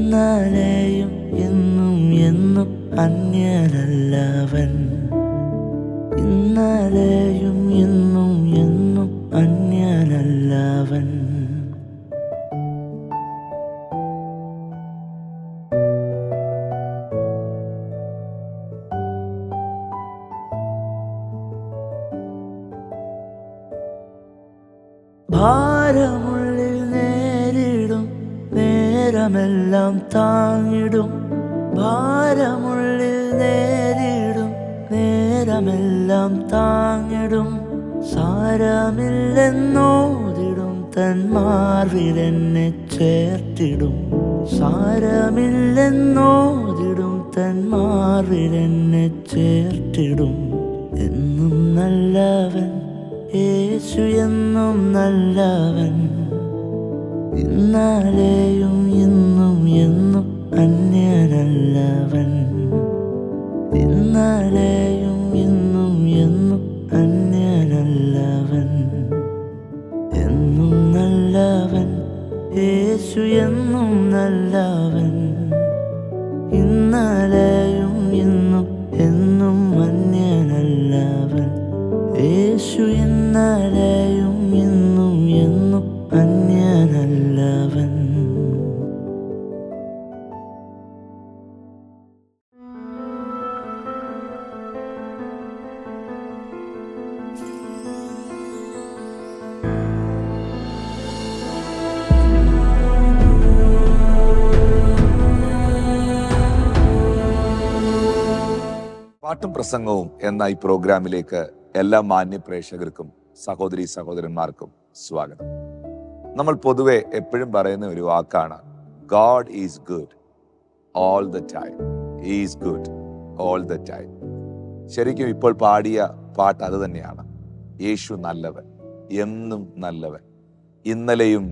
ഇന്നലെയും ഇന്നും എന്നും അന്യനല്ലവൻ. ഇന്നലെയും ഇന്നും എന്നും അന്യനല്ലവൻ. ഭാരമുള്ളിൽ നേരിടും നേരമെല്ലാം താങ്ങിടും. ഭാരമുള്ളിൽ നേരിടും നേരമെല്ലാം താങ്ങിടും. സാരമില്ലെന്നോതിടും തന്മാർവിലെന്നെ ചേർത്തിടും. സാരമില്ലെന്നോതിടും തന്മാർവിലെന്നെ ചേർത്തിടും. എന്നും നല്ലവൻ യേശു, എന്നും നല്ലവൻ. ഇന്നലെയും ഇന്നും എന്നും അന്യനല്ലവൻ. ഇന്നലെയും ഇന്നും എന്നും അന്യനല്ലവൻ. എന്നും നല്ലവൻ യേശു, എന്നും നല്ലവൻ. ഇന്നലെയും ഇന്നും എന്നും അന്യനല്ലവൻ. യേശു ഇന്നലെയും ഇന്നും എന്നും അന്യനല്ലവൻ. പാട്ടും പ്രസംഗവും എന്ന ഈ പ്രോഗ്രാമിലേക്ക് എല്ലാ മാന്യ പ്രേക്ഷകർക്കും സഹോദരി സഹോദരന്മാർക്കും സ്വാഗതം. നമ്മൾ പൊതുവെ എപ്പോഴും പറയുന്ന ഒരു വാക്കാണ് God is good all the time. Is good all the time. ശരിക്കും ഇപ്പോൾ പാടിയ പാട്ട് അത് തന്നെയാണ്. യേശു നല്ലവൻ, എന്നും നല്ലവൻ, ഇന്നലെയും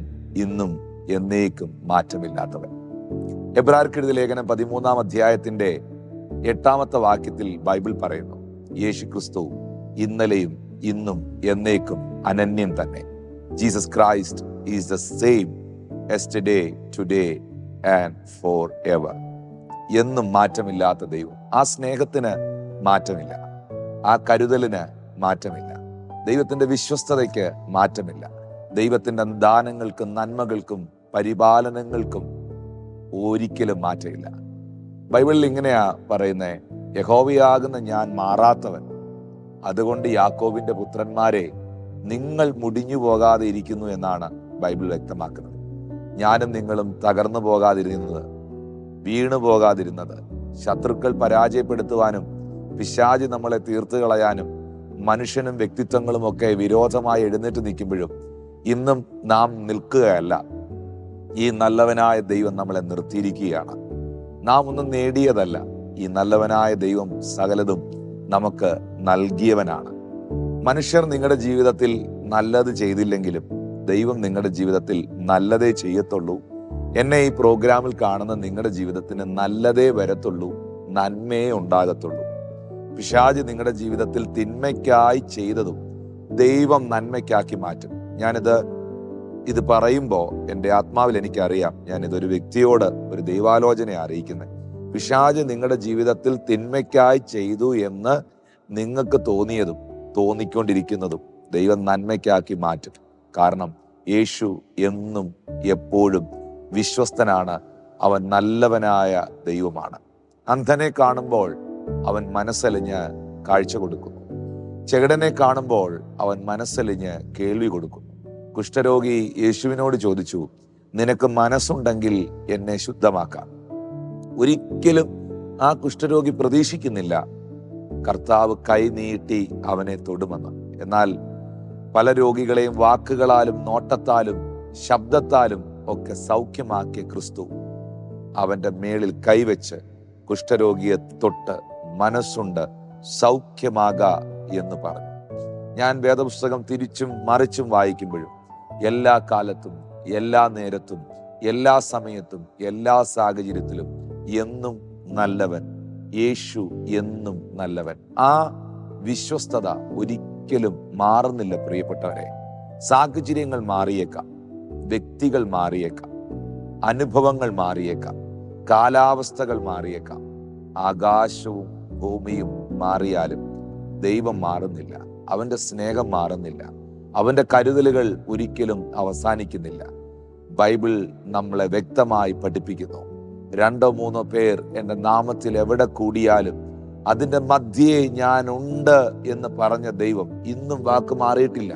ഇന്നും എന്നേക്കും മാറ്റമില്ലാത്തവൻ. എബ്രായർക്കെഴുതിയ ലേഖനം 13-ാം അധ്യായത്തിന്റെ 8-ാമത്തെ വാക്യത്തിൽ ബൈബിൾ പറയുന്നു, യേശു ക്രിസ്തു ഇന്നലെയും ഇന്നും എന്നേക്കും അനന്യൻ തന്നെ. Jesus Christ is the same yesterday, today and for ever. എന്നും മാറ്റമില്ലാത്ത ദൈവം. ആ സ്നേഹത്തിന് മാറ്റമില്ല, ആ കരുതലിന് മാറ്റമില്ല, ദൈവത്തിന്റെ വിശ്വസ്തതയ്ക്ക് മാറ്റമില്ല, ദൈവത്തിന്റെ ദാനങ്ങൾക്കും നന്മകൾക്കും പരിപാലനങ്ങൾക്കും ഒരിക്കലും മാറ്റമില്ല. ബൈബിളിൽ ഇങ്ങനെയാ പറയുന്നേ, യഹോവയാകുന്ന ഞാൻ മാറാത്തവൻ, അതുകൊണ്ട് യാക്കോബിന്റെ പുത്രന്മാരെ നിങ്ങൾ മുടിഞ്ഞു പോകാതെ ഇരിക്കുന്നു എന്നാണ് ബൈബിൾ വ്യക്തമാക്കുന്നത്. ഞാനും നിങ്ങളും തകർന്നു പോകാതിരുന്നത്, വീണു പോകാതിരുന്നത്, ശത്രുക്കൾ പരാജയപ്പെടുത്തുവാനും പിശാച് നമ്മളെ തീർത്തു കളയാനും മനുഷ്യനും വ്യക്തിത്വങ്ങളും ഒക്കെ വിരോധമായി എഴുന്നേറ്റ് നിൽക്കുമ്പോഴും ഇന്നും നാം നിൽക്കുകയല്ല. ഈ നല്ലവനായ ദൈവം നമ്മളെ നിർത്തിയിരിക്കുകയാണ്. നാം ഒന്നും നേടിയതല്ല, ഈ നല്ലവനായ ദൈവം സകലതും നമുക്ക് നൽകിയവനാണ്. മനുഷ്യർ നിങ്ങളുടെ ജീവിതത്തിൽ നല്ലത് ചെയ്തില്ലെങ്കിലും ദൈവം നിങ്ങളുടെ ജീവിതത്തിൽ നല്ലതേ ചെയ്യത്തുള്ളൂ. എന്നെ ഈ പ്രോഗ്രാമിൽ കാണുന്ന നിങ്ങളുടെ ജീവിതത്തിന് നല്ലതേ വരത്തുള്ളൂ, നന്മയെ ഉണ്ടാകത്തുള്ളൂ. പിശാച് നിങ്ങളുടെ ജീവിതത്തിൽ തിന്മയ്ക്കായി ചെയ്തതും ദൈവം നന്മയ്ക്കാക്കി മാറ്റും. ഇത് പറയുമ്പോൾ എൻ്റെ ആത്മാവിൽ എനിക്കറിയാം, ഞാൻ ഇതൊരു വ്യക്തിയോട് ഒരു ദൈവാലോചനയെ അറിയിക്കുന്നത്. പിശാച് നിങ്ങളുടെ ജീവിതത്തിൽ തിന്മയ്ക്കായി ചെയ്തു എന്ന് നിങ്ങൾക്ക് തോന്നിയതും തോന്നിക്കൊണ്ടിരിക്കുന്നതും ദൈവം നന്മയ്ക്കാക്കി മാറ്റും. കാരണം യേശു എന്നും എപ്പോഴും വിശ്വസ്തനാണ്. അവൻ നല്ലവനായ ദൈവമാണ്. അന്ധനെ കാണുമ്പോൾ അവൻ മനസ്സലിഞ്ഞ് കാഴ്ച കൊടുക്കുന്നു. ചെകിടനെ കാണുമ്പോൾ അവൻ മനസ്സലിഞ്ഞ് കേൾവി കൊടുക്കുന്നു. കുഷ്ഠരോഗി യേശുവിനോട് ചോദിച്ചു, നിനക്ക് മനസ്സുണ്ടെങ്കിൽ എന്നെ ശുദ്ധമാക്കാം. ഒരിക്കലും ആ കുഷ്ഠരോഗി പ്രതീക്ഷിക്കുന്നില്ല കർത്താവ് കൈ നീട്ടി അവനെ തൊടുമെന്ന്. എന്നാൽ പല രോഗികളെയും വാക്കുകളാലും നോട്ടത്താലും ശബ്ദത്താലും ഒക്കെ സൗഖ്യമാക്കിയ ക്രിസ്തു അവന്റെ മേളിൽ കൈവച്ച് കുഷ്ഠരോഗിയെ തൊട്ട് മനസ്സുണ്ട് സൗഖ്യമാക എന്ന് പറഞ്ഞു. ഞാൻ വേദപുസ്തകം തിരിച്ചും മറിച്ചും വായിക്കുമ്പോഴും എല്ലാ കാലത്തും എല്ലാ നേരത്തും എല്ലാ സമയത്തും എല്ലാ സാഹചര്യത്തിലും എന്നും നല്ലവൻ, യേശു എന്നും നല്ലവൻ. ആ വിശ്വസ്തത ഒരിക്കലും മാറുന്നില്ല പ്രിയപ്പെട്ടവരെ. സാഹചര്യങ്ങൾ മാറിയേക്കാം, വ്യക്തികൾ മാറിയേക്കാം, അനുഭവങ്ങൾ മാറിയേക്കാം, കാലാവസ്ഥകൾ മാറിയേക്കാം, ആകാശവും ഭൂമിയും മാറിയാലും ദൈവം മാറുന്നില്ല. അവന്റെ സ്നേഹം മാറുന്നില്ല. അവന്റെ കരുതലുകൾ ഒരിക്കലും അവസാനിക്കുന്നില്ല. ബൈബിൾ നമ്മളെ വ്യക്തമായി പഠിപ്പിക്കുന്നു, 2-3 പേർ എൻ്റെ നാമത്തിൽ എവിടെ കൂടിയാലും അതിൻ്റെ മധ്യേ ഞാൻ ഉണ്ട് എന്ന് പറഞ്ഞ ദൈവം ഇന്നും വാക്ക് മാറിയിട്ടില്ല.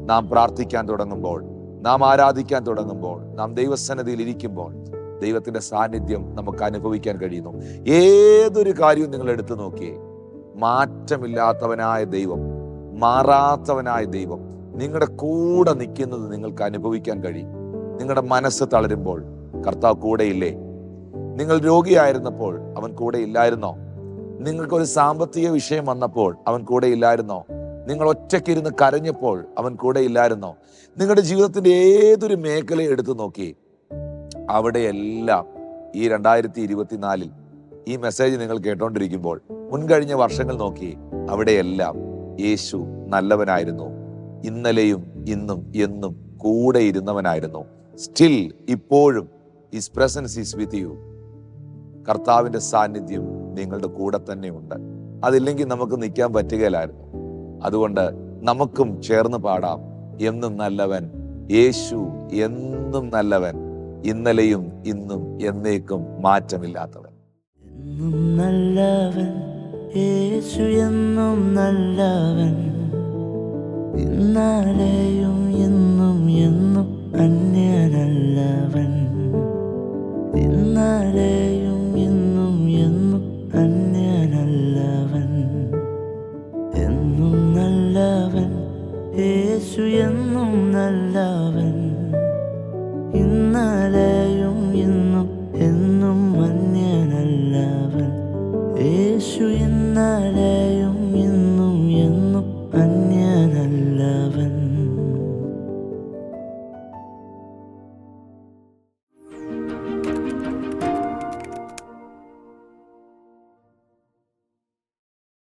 നാം പ്രാർത്ഥിക്കാൻ തുടങ്ങുമ്പോൾ, നാം ആരാധിക്കാൻ തുടങ്ങുമ്പോൾ, നാം ദൈവസന്നിധിയിൽ ഇരിക്കുമ്പോൾ ദൈവത്തിന്റെ സാന്നിധ്യം നമുക്ക് അനുഭവിക്കാൻ കഴിയുന്നു. ഏതൊരു കാര്യവും നിങ്ങൾ എടുത്തു നോക്കിയേ, മാറ്റമില്ലാത്തവനായ ദൈവം, മാറാത്തവനായ ദൈവം നിങ്ങളുടെ കൂടെ നിൽക്കുന്നത് നിങ്ങൾക്ക് അനുഭവിക്കാൻ കഴിയും. നിങ്ങളുടെ മനസ്സ് തളരുമ്പോൾ കർത്താവ് കൂടെയില്ലേ? നിങ്ങൾ രോഗിയായിരുന്നപ്പോൾ അവൻ കൂടെ ഇല്ലായിരുന്നോ? നിങ്ങൾക്കൊരു സാമ്പത്തിക വിഷയം വന്നപ്പോൾ അവൻ കൂടെ ഇല്ലായിരുന്നോ? നിങ്ങൾ ഒറ്റയ്ക്കിരുന്ന് കരഞ്ഞപ്പോൾ അവൻ കൂടെ ഇല്ലായിരുന്നോ? നിങ്ങളുടെ ജീവിതത്തിന്റെ ഏതൊരു മേഖല എടുത്തു നോക്കി, അവിടെയെല്ലാം ഈ 2024 ഈ മെസ്സേജ് നിങ്ങൾ കേട്ടോണ്ടിരിക്കുമ്പോൾ മുൻകഴിഞ്ഞ വർഷങ്ങൾ നോക്കി, അവിടെയെല്ലാം യേശു നല്ലവനായിരുന്നു. ഇന്നലെയും ഇന്നും എന്നും കൂടെ ഇരുന്നവനായിരുന്നു. സ്റ്റിൽ ഇപ്പോഴും his presence is with you. കർത്താവിന്റെ സാന്നിധ്യം നിങ്ങളുടെ കൂടെ തന്നെ ഉണ്ട്. അതില്ലെങ്കിൽ നമുക്ക് നിൽക്കാൻ പറ്റുകയില്ലായിരുന്നു. അതുകൊണ്ട് നമുക്കും ചേർന്ന് പാടാം, എന്നും നല്ലവൻ യേശു, എന്നും നല്ലവൻ, ഇന്നലെയും ഇന്നും എന്നേക്കും മാറ്റമില്ലാത്തവൻ. എന്നും നല്ലവൻ യേശു, എന്നും നല്ലവൻ, ഇന്നലെയും ഇന്നും എന്നും അന്യനല്ലവൻ. ഇന്നലെ